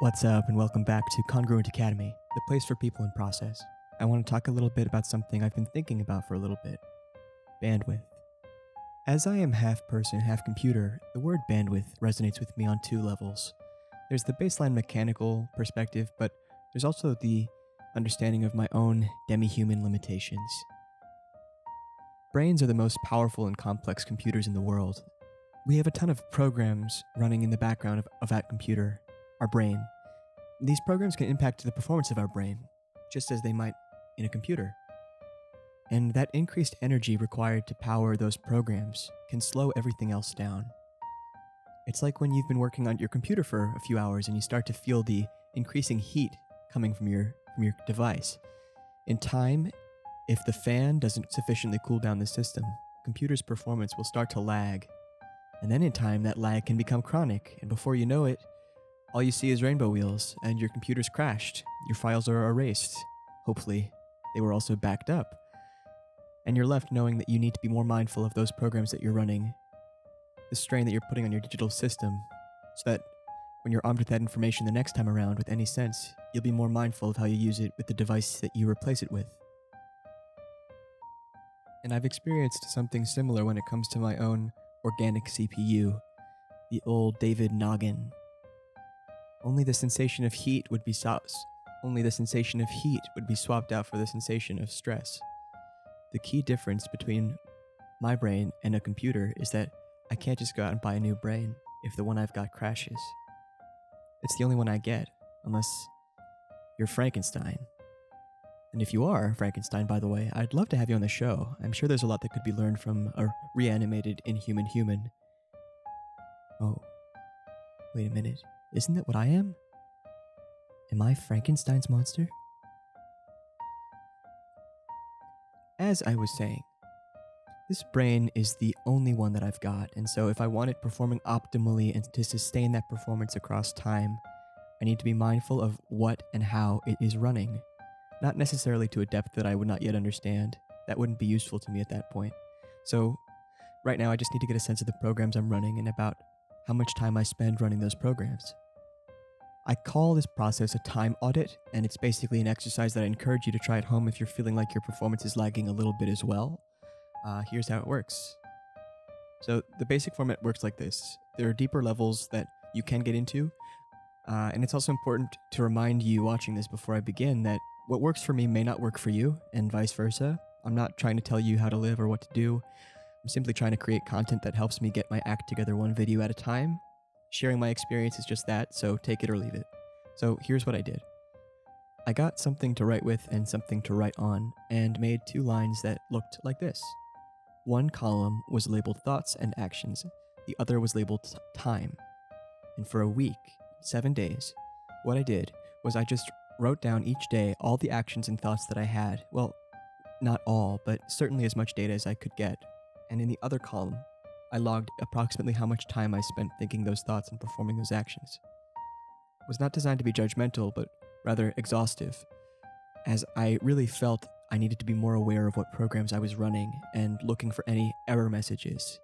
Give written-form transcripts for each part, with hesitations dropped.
What's up, and welcome back to Congruent Academy, the place for people in process. I want to talk a little bit about something I've been thinking about for a little bit: bandwidth. As I am half person, half computer, the word bandwidth resonates with me on two levels. There's the baseline mechanical perspective, but there's also the understanding of my own demi-human limitations. Brains are the most powerful and complex computers in the world. We have a ton of programs running in the background of that computer, our brain. These programs can impact the performance of our brain, just as they might in a computer. And that increased energy required to power those programs can slow everything else down. It's like when you've been working on your computer for a few hours and you start to feel the increasing heat coming from your device. In time, if the fan doesn't sufficiently cool down the system, computer's performance will start to lag. And then in time, that lag can become chronic, and before you know it, all you see is rainbow wheels, and your computer's crashed. Your files are erased. Hopefully, they were also backed up. And you're left knowing that you need to be more mindful of those programs that you're running, the strain that you're putting on your digital system, so that when you're armed with that information the next time around with any sense, you'll be more mindful of how you use it with the device that you replace it with. And I've experienced something similar when it comes to my own organic CPU, the old David noggin. Only the sensation of heat would be swapped out for the sensation of stress. The key difference between my brain and a computer is that I can't just go out and buy a new brain if the one I've got crashes. It's the only one I get, unless you're Frankenstein. And if you are Frankenstein, by the way, I'd love to have you on the show. I'm sure there's a lot that could be learned from a reanimated inhuman human. Oh, wait a minute. Isn't that what I am? Am I Frankenstein's monster? As I was saying, this brain is the only one that I've got, and so if I want it performing optimally and to sustain that performance across time, I need to be mindful of what and how it is running. Not necessarily to a depth that I would not yet understand. That wouldn't be useful to me at that point. So, right now I just need to get a sense of the programs I'm running and about how much time I spend running those programs. I call this process a time audit, and it's basically an exercise that I encourage you to try at home if you're feeling like your performance is lagging a little bit as well. Here's how it works. So the basic format works like this. There are deeper levels that you can get into, and it's also important to remind you watching this before I begin that what works for me may not work for you, and vice versa. I'm not trying to tell you how to live or what to do. I'm simply trying to create content that helps me get my act together one video at a time. Sharing my experience is just that, so take it or leave it. So here's what I did. I got something to write with and something to write on, and made two lines that looked like this. One column was labeled thoughts and actions, the other was labeled time. And for a week, 7 days, what I did was I just wrote down each day all the actions and thoughts that I had. Well, not all, but certainly as much data as I could get. And in the other column, I logged approximately how much time I spent thinking those thoughts and performing those actions. It was not designed to be judgmental, but rather exhaustive, as I really felt I needed to be more aware of what programs I was running and looking for any error messages.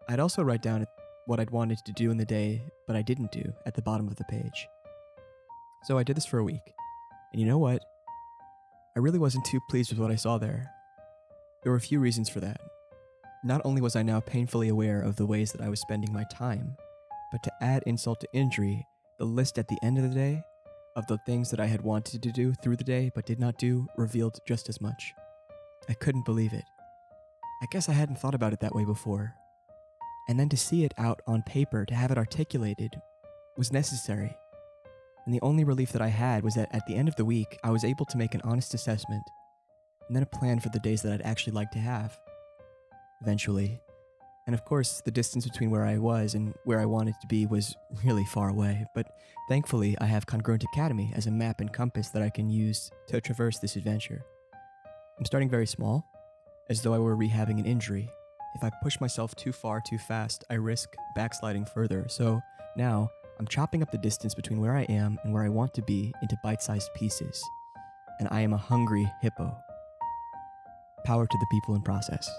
I'd also write down what I'd wanted to do in the day, but I didn't do at the bottom of the page. So I did this for a week, and you know what? I really wasn't too pleased with what I saw there. There were a few reasons for that. Not only was I now painfully aware of the ways that I was spending my time, but to add insult to injury, the list at the end of the day of the things that I had wanted to do through the day but did not do revealed just as much. I couldn't believe it. I guess I hadn't thought about it that way before. And then to see it out on paper, to have it articulated, was necessary. And the only relief that I had was that at the end of the week, I was able to make an honest assessment, and then a plan for the days that I'd actually like to have. Eventually. And of course, the distance between where I was and where I wanted to be was really far away, but thankfully I have Congruent Academy as a map and compass that I can use to traverse this adventure. I'm starting very small, as though I were rehabbing an injury. If I push myself too far too fast, I risk backsliding further, so now I'm chopping up the distance between where I am and where I want to be into bite-sized pieces. And I am a hungry hippo. Power to the people in process.